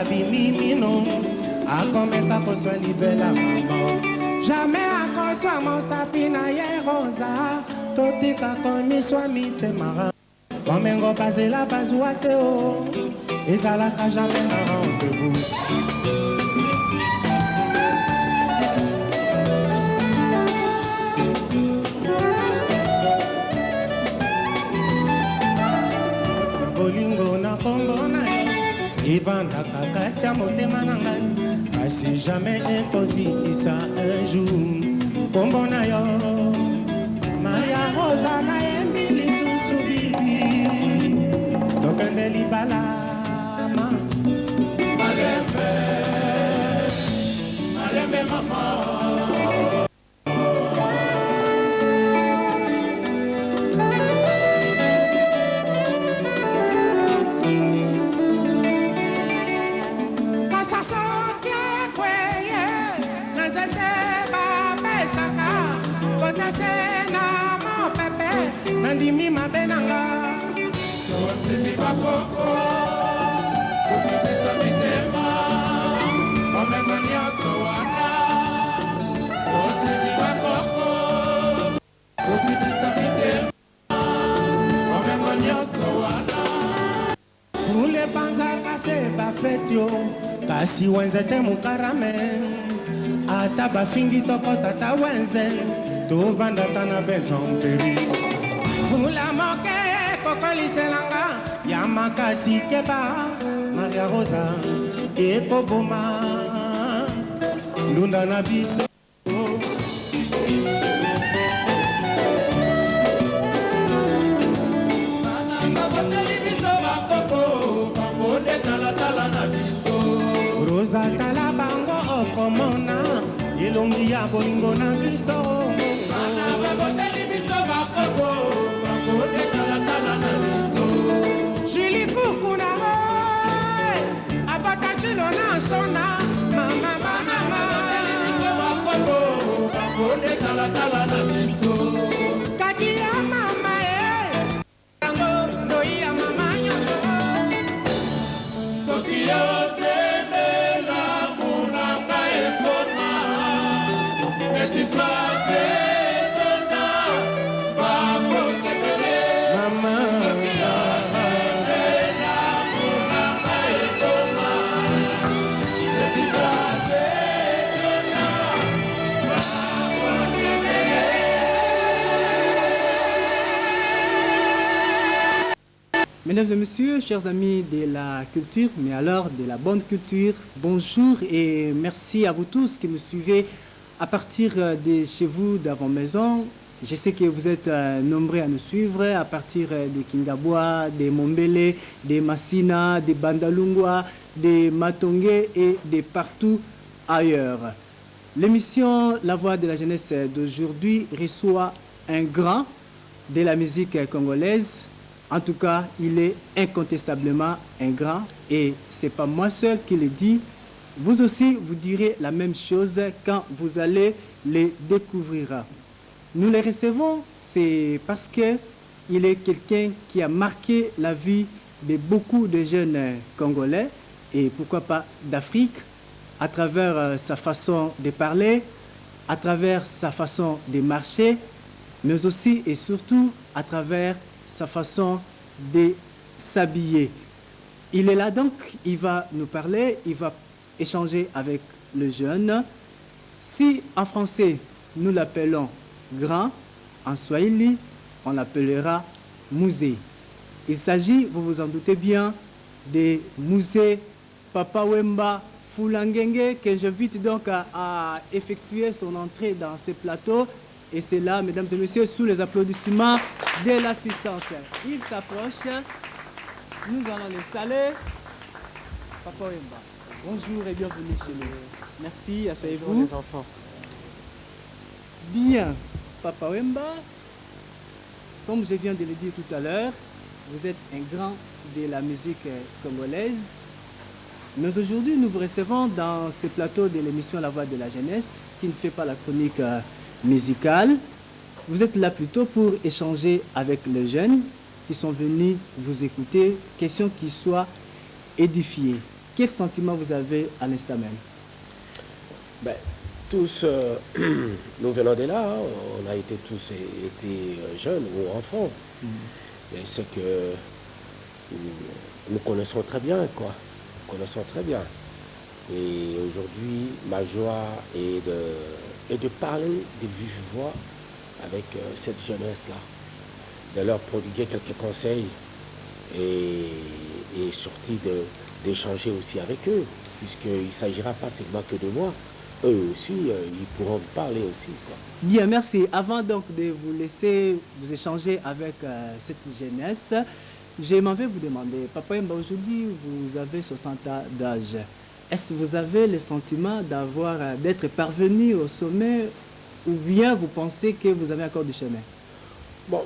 bimimino akomeka koswa libela mama jamais akoswa mosapi na ye rosa totika komiswa mitemara bomengo bazela bazwa te o ezalaka jamais na rendez-vous bolingo na kombo na yo evandaka kati ya motema na ngai kasi jamais ekozikisa un jour kombo na yo Maria Rosa na yembi lisusu bibi tokende libalama malembe malembe mama Nandimi mabenanga Tosimi bakoko Tukitesa mitema Omengo nyoso wana Tosimi bakoko Tukitesa mitema Omengo nyoso wana Kule panza kase bafetyo Kasi wenze te mukarame Ata bafingi toko tata wenze Tovanda tana bentomperi Fula moke kokoliselanga ya makasi keba Maria Rosa ekoboma ndunda na biso Rosa tala bango okomona ilongi ya bolingo na biso Jili kukuna abata chilo na sona mama mama kaki ya mama rango ndoi ya mama nyoko Sokio tene la munanga ekoma Petit frase Mesdames et messieurs, chers amis de la culture, mais alors de la bonne culture, bonjour et merci à vous tous qui nous suivez à partir de chez vous, dans vos maisons. Je sais que vous êtes nombreux à nous suivre à partir de Kingaboua, de Mombele, de Massina, de Bandalungwa, de Matongé et de partout ailleurs. L'émission La Voix de la Jeunesse d'aujourd'hui reçoit un grand de la musique congolaise. En tout cas, il est incontestablement un grand et ce n'est pas moi seul qui le dis. Vous aussi, vous direz la même chose quand vous allez les découvrir. Nous les recevons, c'est parce qu'il est quelqu'un qui a marqué la vie de beaucoup de jeunes Congolais et pourquoi pas d'Afrique à travers sa façon de parler, à travers sa façon de marcher, mais aussi et surtout à travers sa façon de s'habiller. Il est là donc, il va nous parler, il va échanger avec le jeune. Si en français nous l'appelons grand, en swahili on l'appellera musée. Il s'agit, vous vous en doutez bien, de Musée Papa Wemba Fulangenge que j'invite donc à effectuer son entrée dans ce plateau. Et c'est là, mesdames et messieurs, sous les applaudissements de l'assistance. Il s'approche. Nous allons l'installer. Papa Wemba, bonjour et bienvenue chez nous. Merci, asseyez-vous. Les enfants. Bien, Papa Wemba, comme je viens de le dire tout à l'heure, vous êtes un grand de la musique congolaise. Mais aujourd'hui, nous vous recevons dans ce plateau de l'émission La Voix de la Jeunesse, qui ne fait pas la chronique musicale. Vous êtes là plutôt pour échanger avec les jeunes qui sont venus vous écouter, question qui soit édifiée. quel sentiment vous avez à l'instant même? Ben, tous, nous venons de là, hein. On a été tous été jeunes ou enfants. Et ce que nous connaissons très bien, quoi. Nous connaissons très bien. Et aujourd'hui, ma joie est de parler de vive voix avec cette jeunesse-là, de leur prodiguer quelques conseils et surtout d'échanger aussi avec eux, puisqu'il ne s'agira pas seulement que de moi. Eux aussi, ils pourront me parler aussi, quoi. Bien, merci. Avant donc de vous laisser vous échanger avec cette jeunesse, je m'en vais vous demander, Papa Wemba, aujourd'hui vous avez 60 ans d'âge. Est-ce que vous avez le sentiment d'être parvenu au sommet ou bien vous pensez que vous avez encore du chemin? Bon,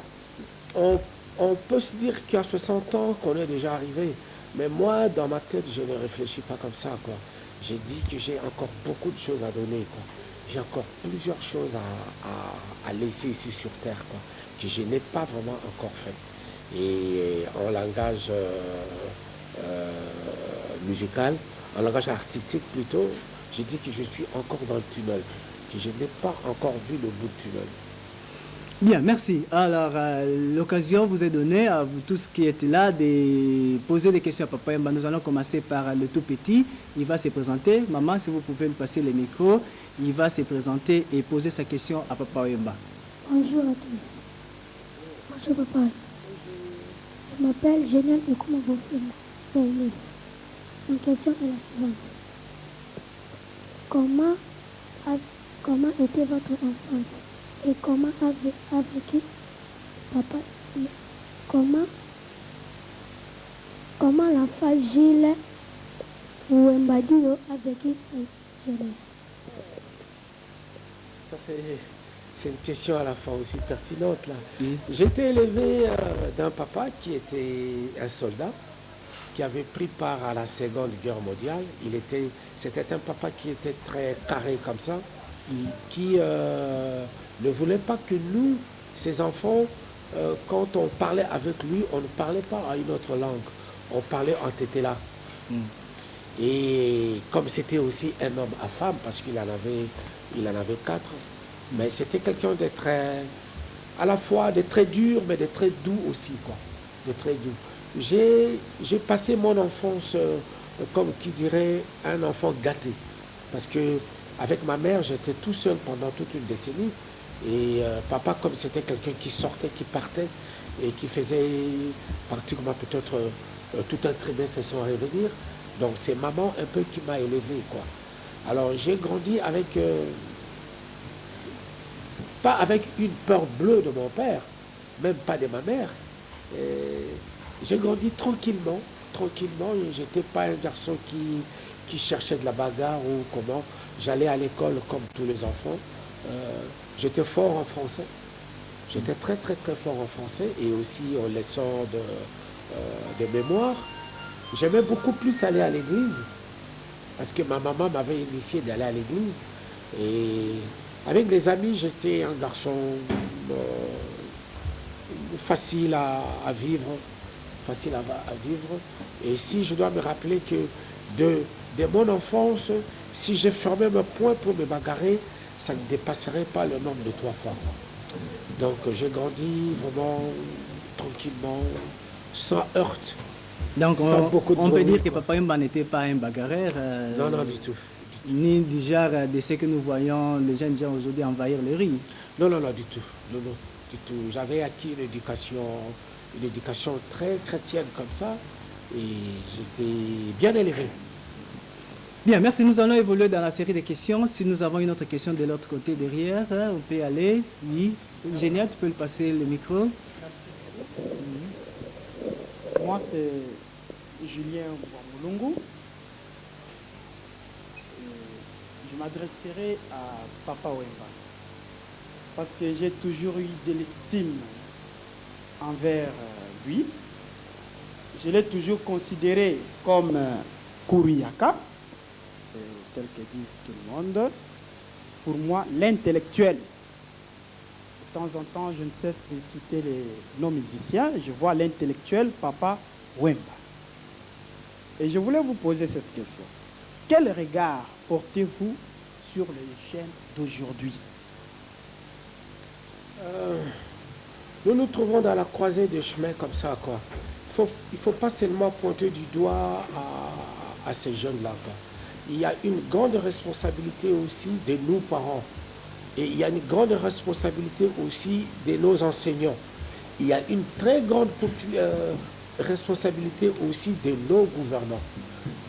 on peut se dire qu'à 60 ans qu'on est déjà arrivé. Mais moi, dans ma tête, je ne réfléchis pas comme ça, quoi. J'ai dit que j'ai encore beaucoup de choses à donner, quoi. J'ai encore plusieurs choses à laisser ici sur Terre, quoi, que je n'ai pas vraiment encore fait. Et en langage musical, en langage artistique plutôt, j'ai dit que je suis encore dans le tunnel, que je n'ai pas encore vu le bout du tunnel. Bien, merci. Alors, l'occasion vous est donnée à vous tous qui êtes là de poser des questions à Papa Wemba. Nous allons commencer par le tout petit. Il va se présenter. Maman, si vous pouvez me passer le micro, il va se présenter et poser sa question à Papa Wemba. Bonjour à tous. Bonjour papa. Je m'appelle Génial Ekouma Bofema. Ma question est la suivante. Comment était votre enfance et comment a vécu papa? Comment l'enfant Gilles Wembadio a vécu sa jeunesse? Ça, c'est une question à la fois aussi pertinente, là. Oui. J'étais élevé d'un papa qui était un soldat, qui avait pris part à la Seconde Guerre mondiale. C'était un papa qui était très carré comme ça, qui ne voulait pas que nous, ses enfants, quand on parlait avec lui, on ne parlait pas à une autre langue. On parlait en tétéla. Et comme c'était aussi un homme à femme, parce qu'il en avait 4, mais c'était quelqu'un de très, à la fois de très dur, mais de très doux aussi, quoi. De très doux. J'ai passé mon enfance, comme qui dirait, un enfant gâté. Parce que avec ma mère, j'étais tout seul pendant toute une décennie. Et papa, comme c'était quelqu'un qui sortait, qui partait, et qui faisait pratiquement peut-être tout un trimestre sans revenir. Donc c'est maman un peu qui m'a élevé, quoi. Alors j'ai grandi avec, pas avec une peur bleue de mon père, même pas de ma mère. J'ai grandi tranquillement. Je n'étais pas un garçon qui cherchait de la bagarre ou comment. J'allais à l'école comme tous les enfants. J'étais fort en français. J'étais très fort en français et aussi en leçon de mémoire. J'aimais beaucoup plus aller à l'église parce que ma maman m'avait initié d'aller à l'église. Et avec les amis, j'étais un garçon facile à vivre. Facile à vivre. Et si je dois me rappeler que de mon enfance, si j'ai fermé mes poings pour me bagarrer, ça ne dépasserait pas le nombre de 3 fois. Donc j'ai grandi vraiment tranquillement, sans heurte. Donc on peut dire que Papa Wemba n'était pas un bagarreur. Non, du tout. Ni du genre de ce que nous voyons les jeunes gens aujourd'hui envahir les rues. Non, du tout. Non, du tout. J'avais acquis une éducation très chrétienne comme ça et j'étais bien élevé. Bien, merci. Nous allons évoluer dans la série de questions. Si nous avons une autre question de l'autre côté derrière, on peut y aller. Oui. Génial, tu peux le passer le micro. Merci. Moi, c'est Julien Wamulungu. Je m'adresserai à Papa Wemba parce que j'ai toujours eu de l'estime envers lui. Je l'ai toujours considéré comme Kouriaka, tel que dit tout le monde. Pour moi, l'intellectuel. De temps en temps, je ne cesse de citer les non-musiciens. Je vois l'intellectuel Papa Wemba. Et je voulais vous poser cette question. Quel regard portez-vous sur les jeunes d'aujourd'hui? Nous nous trouvons dans la croisée des chemins comme ça, quoi. Il faut pas seulement pointer du doigt à ces jeunes-là, quoi. Il y a une grande responsabilité aussi de nous, parents. Et il y a une grande responsabilité aussi de nos enseignants. Il y a une très grande responsabilité aussi de nos gouvernants.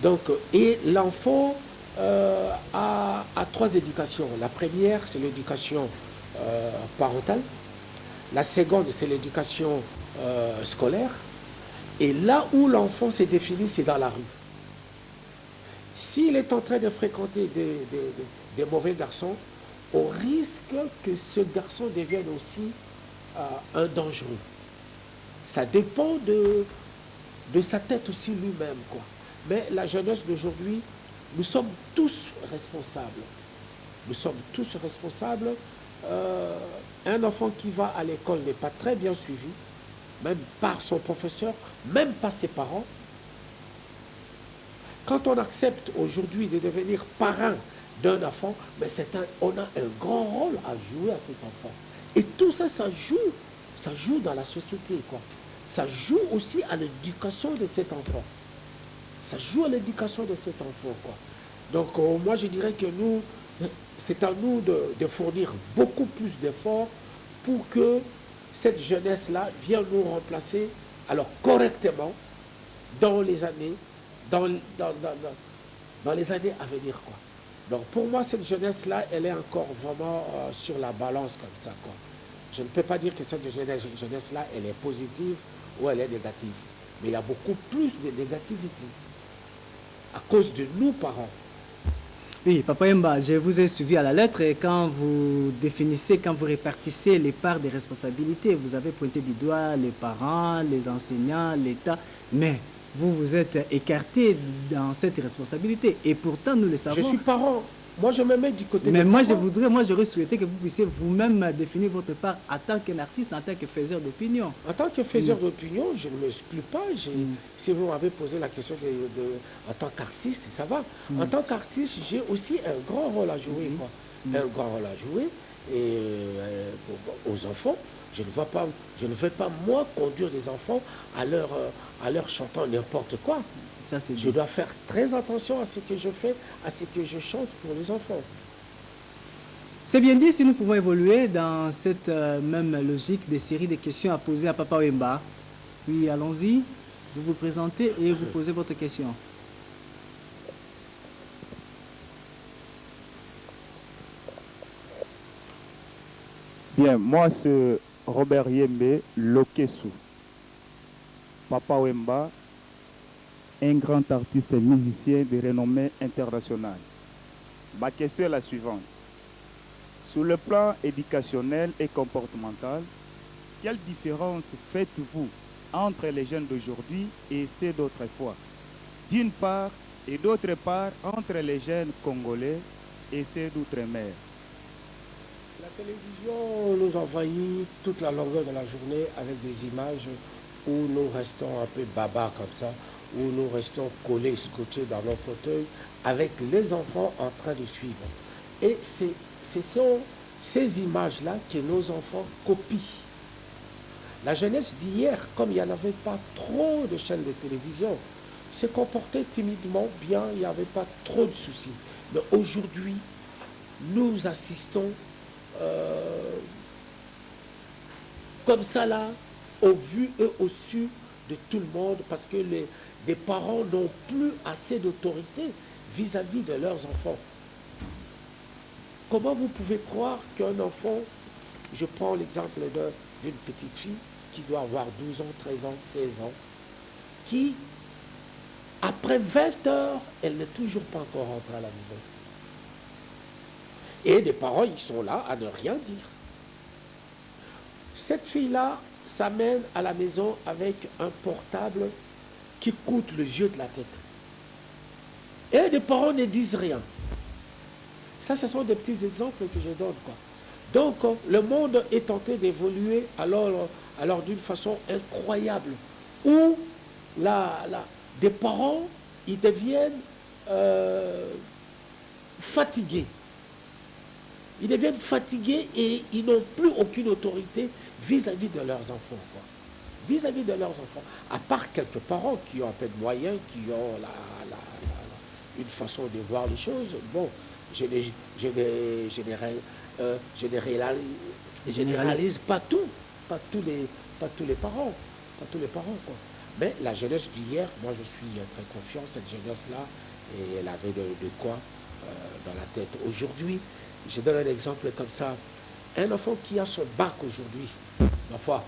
Donc, et l'enfant a trois éducations. La première, c'est l'éducation parentale. La seconde, c'est l'éducation scolaire. Et là où l'enfant s'est défini, c'est dans la rue. S'il est en train de fréquenter des mauvais garçons, on risque que ce garçon devienne aussi un dangereux. Ça dépend de sa tête aussi lui-même, quoi. Mais la jeunesse d'aujourd'hui, nous sommes tous responsables. Nous sommes tous responsables. Un enfant qui va à l'école n'est pas très bien suivi, même par son professeur, même par ses parents. Quand on accepte aujourd'hui de devenir parrain d'un enfant, mais on a un grand rôle à jouer à cet enfant. Et tout ça, ça joue dans la société, quoi. Ça joue aussi à l'éducation de cet enfant. Ça joue à l'éducation de cet enfant, quoi. Donc, moi, je dirais que nous, c'est à nous de fournir beaucoup plus d'efforts pour que cette jeunesse-là vienne nous remplacer, alors correctement, dans les années, dans les années à venir, quoi. Donc, pour moi, cette jeunesse-là, elle est encore vraiment sur la balance comme ça, quoi. Je ne peux pas dire que cette jeunesse-là, elle est positive ou elle est négative. Mais il y a beaucoup plus de négativité à cause de nous, parents. Oui, Papa Yemba, je vous ai suivi à la lettre et quand vous définissez, quand vous répartissez les parts des responsabilités, vous avez pointé du doigt les parents, les enseignants, l'État, mais vous vous êtes écarté dans cette responsabilité et pourtant nous le savons. Je suis parent. Moi, je me mets du côté mais des moi, parents. j'aurais souhaité que vous puissiez vous-même définir votre part en tant qu'artiste, en tant que faiseur d'opinion. En tant que faiseur d'opinion, je ne m'exclus pas. Si vous m'avez posé la question en tant qu'artiste, ça va. En tant qu'artiste, j'ai aussi un grand rôle à jouer, quoi. Un grand rôle à jouer. Et aux enfants, je ne vais pas, moi, conduire des enfants à leur chantant n'importe quoi. Ça, je dois faire très attention à ce que je fais, à ce que je chante pour les enfants. C'est bien dit, si nous pouvons évoluer dans cette même logique des séries de questions à poser à Papa Wemba. Oui, allons-y, vous vous présentez et vous posez votre question. Bien, moi c'est Robert Yembe Lokesu. Papa Wemba, un grand artiste et musicien de renommée internationale. Ma question est la suivante. Sur le plan éducationnel et comportemental, quelle différence faites-vous entre les jeunes d'aujourd'hui et ceux d'autrefois? D'une part, et d'autre part, entre les jeunes congolais et ceux d'outre-mer. La télévision nous envahit toute la longueur de la journée avec des images où nous restons un peu baba comme ça, où nous restons collés, scotchés dans nos fauteuils, avec les enfants en train de suivre. Et ce sont ces images-là que nos enfants copient. La jeunesse d'hier, comme il n'y en avait pas trop de chaînes de télévision, se comportait timidement bien, il n'y avait pas trop de soucis. Mais aujourd'hui, nous assistons comme ça là, au vu et au su de tout le monde, parce que les parents n'ont plus assez d'autorité vis-à-vis de leurs enfants. Comment vous pouvez croire qu'un enfant, je prends l'exemple d'une petite fille qui doit avoir 12 ans, 13 ans, 16 ans, qui, après 20 heures, elle n'est toujours pas encore rentrée à la maison. Et des parents, ils sont là à ne rien dire. Cette fille-là s'amène à la maison avec un portable qui coûte le jeu de la tête. Et les parents ne disent rien. Ça, ce sont des petits exemples que je donne, quoi. Donc, le monde est tenté d'évoluer alors d'une façon incroyable, où des parents ils deviennent fatigués. Ils deviennent fatigués et ils n'ont plus aucune autorité vis-à-vis de leurs enfants. Vis-à-vis de leurs enfants. À part quelques parents qui ont un peu de moyens, qui ont une façon de voir les choses. Bon, je ne généralise pas tout, pas tous les parents, quoi. Mais la jeunesse d'hier, moi je suis très confiant, cette jeunesse-là, et elle avait de quoi dans la tête. Aujourd'hui, je donne un exemple comme ça. Un enfant qui a son bac aujourd'hui, ma foi,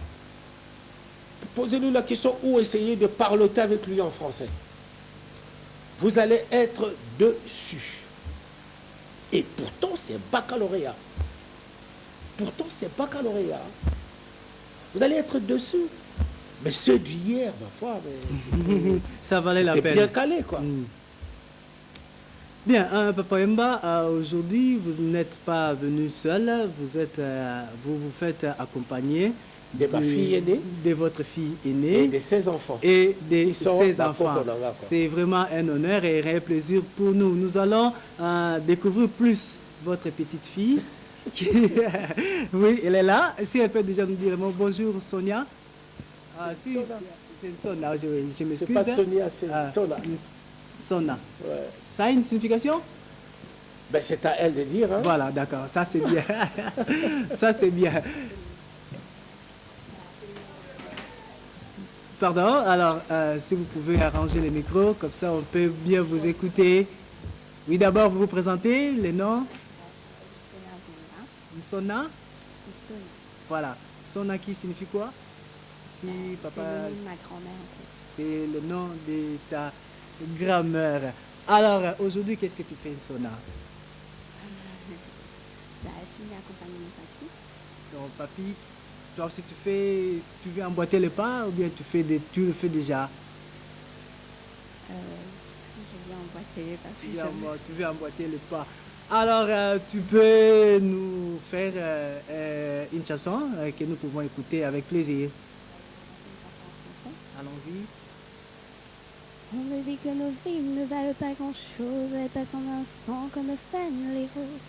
posez-nous la question ou essayez de parloter avec lui en français. Vous allez être dessus. Et pourtant, c'est baccalauréat. Pourtant, c'est baccalauréat. Vous allez être dessus. Mais ceux d'hier, ma foi, ça valait la peine. Bien calé, quoi. Bien, Papa Wemba, aujourd'hui, vous n'êtes pas venu seul. Vous vous faites accompagner de ma fille aînée, de votre fille aînée et de ses enfants. Et de ses enfants. C'est vraiment un honneur et un plaisir pour nous. Nous allons découvrir plus votre petite fille. Oui, elle est là. Si elle peut déjà nous dire bonjour, Sonia. Si, c'est Sonia, je m'excuse. C'est pas Sonia, c'est Sona. Sona. Ouais. Ça a une signification? Ben, c'est à elle de dire. Hein? Voilà, d'accord, ça c'est bien. Ça c'est bien. Pardon, alors si vous pouvez arranger les micros, comme ça on peut bien vous écouter. Oui, d'abord vous vous présentez, les noms. Sona. Voilà. Sona qui signifie quoi? Si papa. C'est le nom de ma grand-mère en fait. C'est le nom de ta grand-mère. Alors aujourd'hui, qu'est-ce que tu fais, Sona? Je suis venue accompagner mon papy. Ton papy, toi aussi tu veux emboîter le pas ou bien tu le fais déjà? Je viens emboîter le pas. Tu veux emboîter le pas. Alors, tu peux nous faire une chanson que nous pouvons écouter avec plaisir. Allons-y. On me dit que nos vies ne valent pas grand-chose, elles passent en instant comme freinent les roses.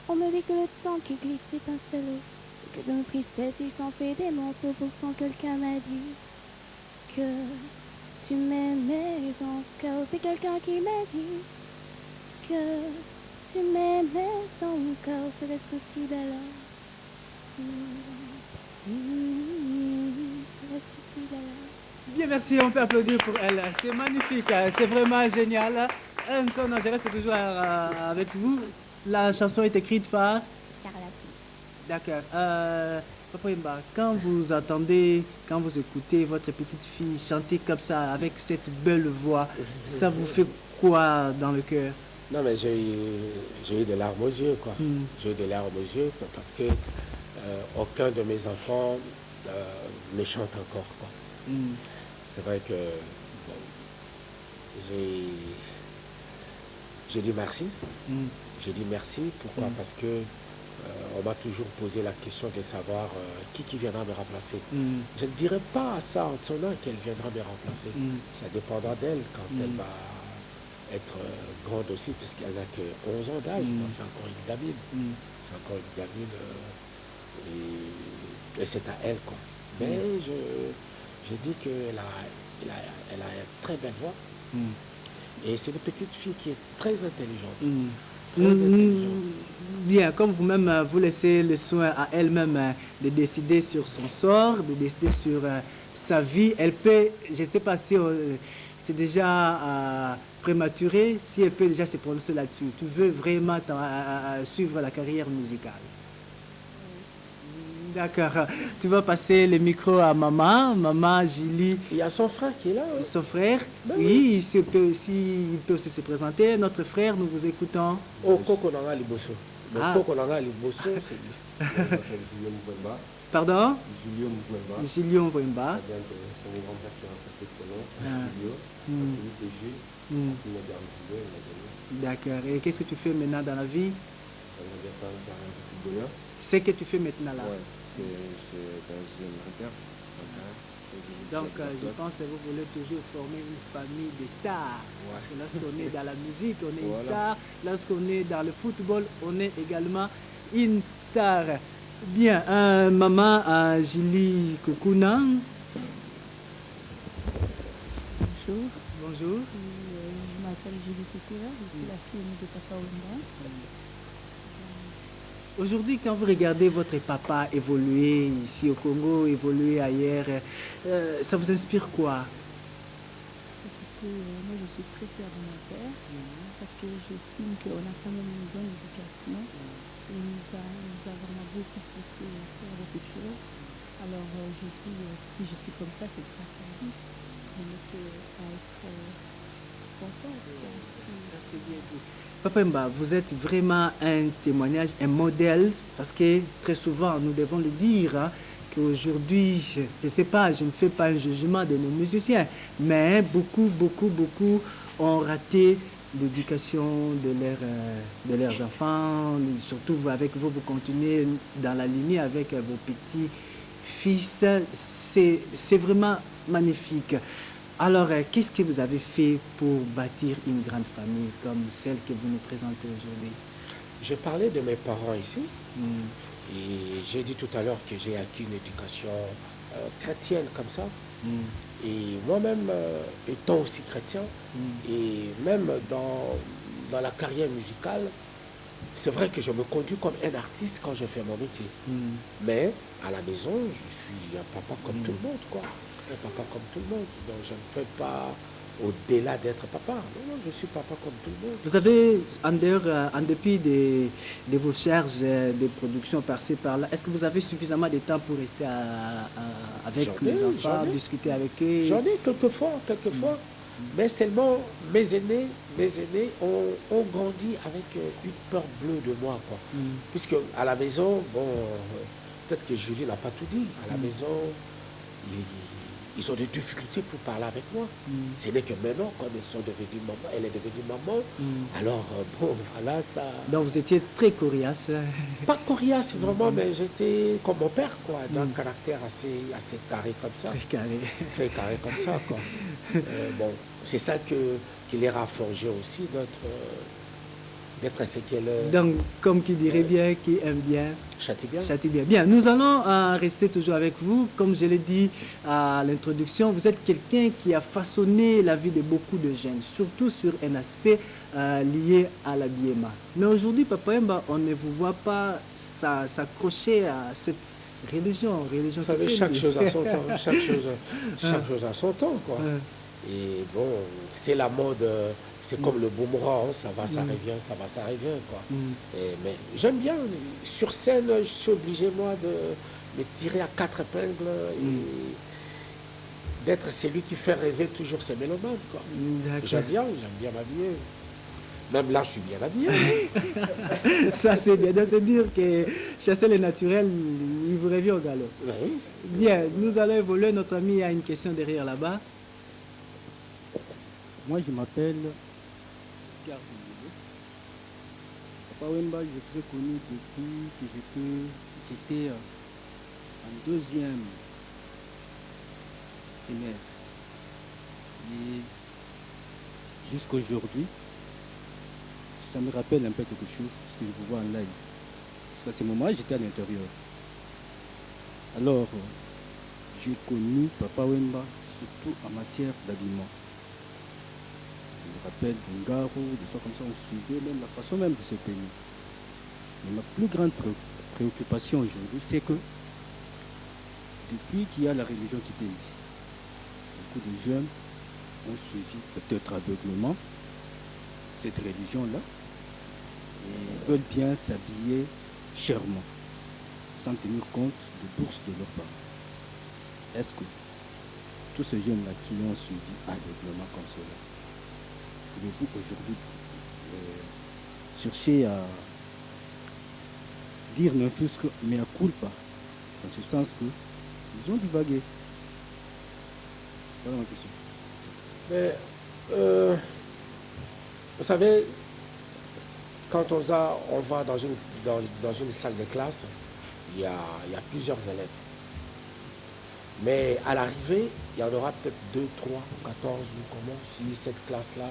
On me dit que le temps qui glisse est pincelé, et que de nos tristesses il s'en fait des manteaux. Pourtant quelqu'un m'a dit que tu m'aimais encore. C'est quelqu'un qui m'a dit que tu m'aimais encore. C'est reste si belle. C'est reste si belle. Bien, merci, on peut applaudir pour elle. C'est magnifique, c'est vraiment génial. Sona, je reste toujours avec vous. La chanson est écrite par Carla. D'accord. Papa Wemba, quand vous écoutez votre petite fille chanter comme ça, avec cette belle voix, ça vous fait quoi dans le cœur? Non, mais j'ai eu des larmes aux yeux, quoi. J'ai eu des larmes aux yeux parce que aucun de mes enfants ne chante encore, quoi. C'est vrai que bon, j'ai dit merci. J'ai dit merci. Pourquoi? Parce que on m'a toujours posé la question de savoir qui viendra me remplacer. Je ne dirais pas à ça en son nom qu'elle viendra me remplacer. Ça dépendra d'elle quand elle va être grande aussi, puisqu'elle n'a que 11 ans d'âge. C'est encore une gamine. C'est encore une gamine. Et c'est à elle, quoi. Mais je dis qu'elle a une très belle voix. Et c'est une petite fille qui est très intelligente. Bien, comme vous-même, vous laissez le soin à elle-même de décider sur son sort, de décider sur sa vie. Elle peut, je ne sais pas si c'est déjà prématuré, si elle peut déjà se prononcer là-dessus. Tu veux vraiment suivre la carrière musicale? D'accord. Tu vas passer le micro à maman Julie. Il y a son frère qui est là. Oui. Son frère, ben oui, il peut aussi se présenter. Notre frère, nous vous écoutons. Oh, Koko Nanga Liboso. Koko Nanga Liboso, c'est lui. Pardon? Julien Wemba. C'est mon grand-père qui a remplacé son nom. Julio. C'est Jules. D'accord. Et qu'est-ce que tu fais maintenant dans la vie? bonheur. C'est ce que tu fais maintenant là? Ouais, c'est dans une réserve. Donc, je pense que vous voulez toujours former une famille de stars. Parce que lorsqu'on est dans la musique, on est une star. Lorsqu'on est dans le football, on est également une star. Bien, maman Julie Koukouna. Bonjour. Bonjour. Je m'appelle Julie Koukouna, je suis la fille de Papa Wemba. Aujourd'hui, quand vous regardez votre papa évoluer ici au Congo, évoluer ailleurs, ça vous inspire quoi? Écoutez, moi je suis très fière de mon père parce que j'estime qu'on a quand même une bonne éducation et il nous a vraiment beaucoup poussé à faire beaucoup de choses. Alors je dis, si je suis comme ça, c'est grâce à lui. Je ne peux pas être contente. Ça, c'est bien dit. Papa Wemba, vous êtes vraiment un témoignage, un modèle, parce que très souvent, nous devons le dire, hein, qu'aujourd'hui, je ne sais pas, je ne fais pas un jugement de nos musiciens, mais beaucoup ont raté l'éducation de leurs enfants, surtout avec vous, vous continuez dans la lignée avec vos petits-fils, c'est vraiment magnifique. Alors, qu'est-ce que vous avez fait pour bâtir une grande famille comme celle que vous nous présentez aujourd'hui? J'ai parlé de mes parents ici. Et j'ai dit tout à l'heure que j'ai acquis une éducation chrétienne comme ça. Et moi-même, étant aussi chrétien, et même dans la carrière musicale, c'est vrai que je me conduis comme un artiste quand je fais mon métier. Mais à la maison, je suis un papa comme tout le monde, quoi. Un papa comme tout le monde. Donc je ne fais pas au-delà d'être papa. Non, je suis papa comme tout le monde. Vous avez, en dépit de vos charges de production par-ci par-là, est-ce que vous avez suffisamment de temps pour rester avec les enfants, discuter avec eux? J'en ai quelquefois. Mais seulement mes aînés ont grandi avec une peur bleue de moi, quoi. Puisque à la maison, bon, peut-être que Julie n'a pas tout dit. À la maison, ils ont des difficultés pour parler avec moi. Ce n'est que maintenant, quand elle est devenue maman, alors bon, voilà, ça... Donc vous étiez très coriace. Pas coriace vraiment, mais j'étais comme mon père, quoi, d'un caractère assez carré comme ça. Très carré comme ça, quoi. Bon, c'est ça qui les a forgé aussi, d'être ce qu'elle est. Donc, comme qui dirait bien, qui aime bien, châtie bien. Châtie bien. Bien, nous allons rester toujours avec vous. Comme je l'ai dit à l'introduction, vous êtes quelqu'un qui a façonné la vie de beaucoup de jeunes, surtout sur un aspect lié à l'habillement. Mais aujourd'hui, Papa Wemba, on ne vous voit pas s'accrocher à cette religion. Vous savez, chaque chose à son temps. Chaque chose à son temps, quoi. Et bon, c'est la mode, c'est comme le boomerang, ça va, ça revient, quoi. Mais j'aime bien, sur scène, je suis obligé, moi, de me tirer à quatre épingles et d'être celui qui fait rêver toujours ses mélomanes, quoi. J'aime bien m'habiller. Même là, je suis bien habillé. Ça, c'est bien. Donc, c'est dire que chasser le naturel, il vous revient au galop. Oui. Bien, nous allons évoluer. Notre ami a une question derrière là-bas. Moi, je m'appelle Papa Wemba, je suis très connu depuis que j'étais en deuxième primaire. Et jusqu'aujourd'hui, ça me rappelle un peu quelque chose, parce que je vous vois en live. Parce qu'à ce moment, j'étais à l'intérieur. Alors, j'ai connu Papa Wemba, surtout en matière d'habillement. Je me rappelle d'Ungaro, des choses comme ça, on suivait même la façon même de se tenir. Mais ma plus grande préoccupation aujourd'hui, c'est que depuis qu'il y a la religion qui était ici, beaucoup de jeunes ont suivi peut-être aveuglement cette religion-là et veulent bien s'habiller chèrement, sans tenir compte des bourses de leurs parents. Est-ce que tous ces jeunes-là qui ont suivi aveuglement comme cela, pouvez-vous aujourd'hui chercher à dire n'importe mais à culpa, dans ce sens qu'ils ont divagué? Voilà ma question. Mais, vous savez, quand on va dans une salle de classe, il y a plusieurs élèves. Mais à l'arrivée, il y en aura peut-être 2, 3, 14 ou comment. Si cette classe-là a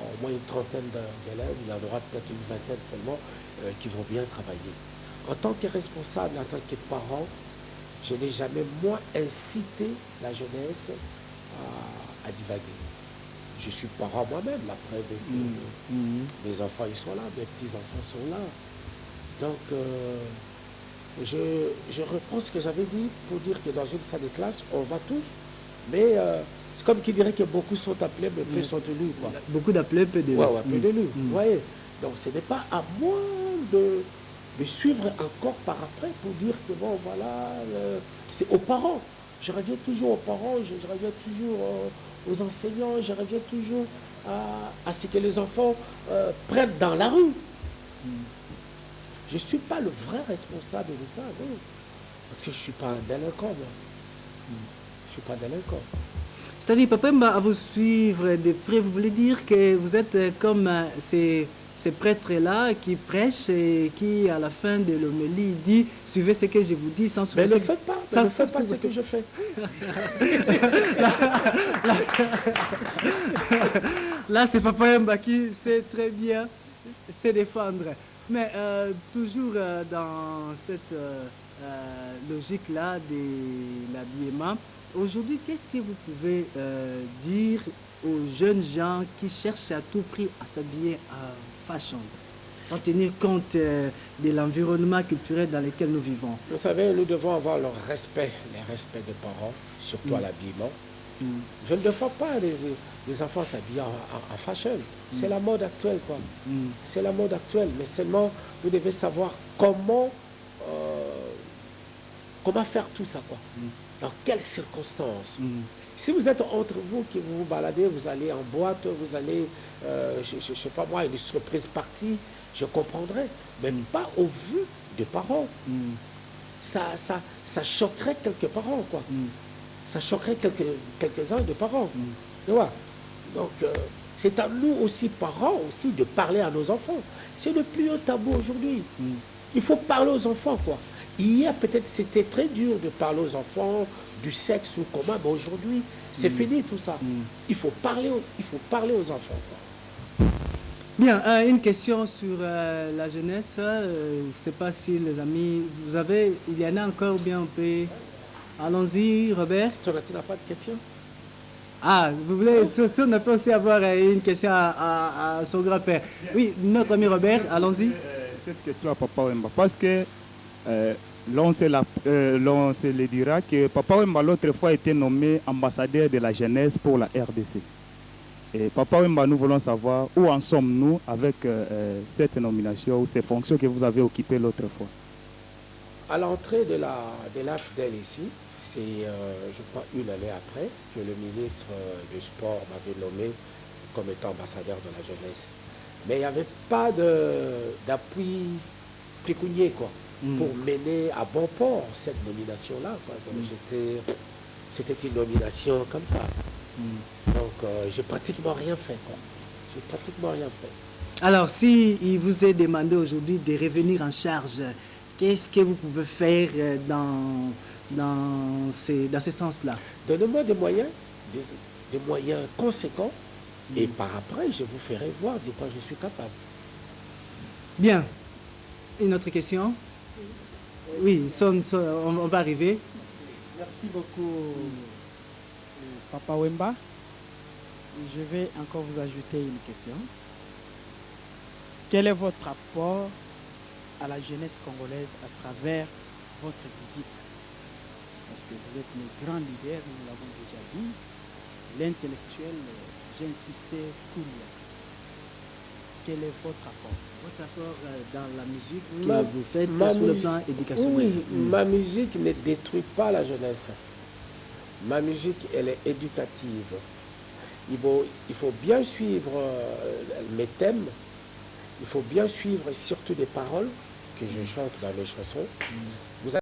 au moins une trentaine d'élèves, il y en aura peut-être une vingtaine seulement qui vont bien travailler. En tant que responsable, en tant que parent, je n'ai jamais, moi, incité la jeunesse à divaguer. Je suis parent moi-même, la preuve est que mes enfants, ils sont là, mes petits-enfants sont là. Donc, je reprends ce que j'avais dit pour dire que dans une salle de classe, on va tous, mais c'est comme qui dirait que beaucoup sont appelés, mais peu sont élus. Quoi. Beaucoup d'appelés, peu d'élus. Ouais, peu d'élus. Vous voyez. Donc, ce n'est pas à moi de suivre encore par après pour dire que bon, voilà, c'est aux parents. Je reviens toujours aux parents, je reviens toujours aux enseignants, je reviens toujours à ce que les enfants prennent dans la rue. Je ne suis pas le vrai responsable de ça, non. Parce que je ne suis pas un délinquant, moi. Je ne suis pas délinquant. C'est-à-dire, Papa Wemba, à vous suivre de près, vous voulez dire que vous êtes comme ces prêtres-là qui prêchent et qui, à la fin de l'homélie, dit « Suivez ce que je vous dis sans mais ne faites pas, ne faites pas ce que je fais. Là, c'est Papa Wemba qui sait très bien se défendre. Mais toujours dans cette logique-là de l'habillement, aujourd'hui, qu'est-ce que vous pouvez dire aux jeunes gens qui cherchent à tout prix à s'habiller à fashion, sans tenir compte de l'environnement culturel dans lequel nous vivons? Vous savez, nous devons avoir le respect des parents, surtout à l'habillement. Je ne défends pas les enfants s'habiller en fashion. C'est la mode actuelle, quoi. C'est la mode actuelle. Mais seulement, vous devez savoir comment faire tout ça, quoi. Dans quelles circonstances. Si vous êtes entre vous, qui vous baladez, vous allez en boîte, vous allez, je ne sais pas moi, une surprise partie, je comprendrais. Mais pas au vu des parents. Ça choquerait quelques parents, quoi. Ça choquerait quelques-uns de parents. Tu vois? Donc, c'est à nous aussi, parents, aussi, de parler à nos enfants. C'est le plus haut tabou aujourd'hui. Il faut parler aux enfants, quoi. Hier, peut-être, c'était très dur de parler aux enfants du sexe ou comment, mais aujourd'hui, c'est fini tout ça. Il faut parler aux enfants, quoi. Bien, une question sur la jeunesse. Je ne sais pas si les amis, il y en a encore, ou bien on peut... Allons-y, Robert. Tu n'as pas de question? Ah, vous voulez, on peut aussi avoir une question à son grand-père. Oui, notre ami Robert, allons-y. Cette question à Papa Wemba, parce que l'on se le dira que Papa Wemba l'autre fois était nommé ambassadeur de la jeunesse pour la RDC. Et Papa Wemba, nous voulons savoir où en sommes-nous avec cette nomination ou ces fonctions que vous avez occupées l'autre fois. À l'entrée de l'AFDEL ici, c'est, je crois, une année après que le ministre du Sport m'avait nommé comme étant ambassadeur de la jeunesse. Mais il n'y avait pas d'appui pécunier, quoi, pour mener à bon port cette nomination-là. C'était une nomination comme ça. Donc, j'ai pratiquement rien fait, quoi. J'ai pratiquement rien fait. Alors, si il vous est demandé aujourd'hui de revenir en charge, qu'est-ce que vous pouvez faire dans ce sens-là? Donnez-moi des moyens, des moyens conséquents, et par après, je vous ferai voir de quoi je suis capable. Bien. Une autre question? Oui, on va arriver. Merci beaucoup, Papa Wemba. Je vais encore vous ajouter une question. Quel est votre rapport à la jeunesse congolaise à travers votre visite? Parce que vous êtes le grand leader, nous l'avons déjà dit, l'intellectuel, j'ai insisté, Koulia. Quel est votre rapport? Votre rapport dans la musique que vous faites sur le plan éducationnel? Oui, ma musique ne détruit pas la jeunesse. Ma musique, elle est éducative. Il faut bien suivre mes thèmes, il faut bien suivre surtout des paroles que je chante dans mes chansons. Vous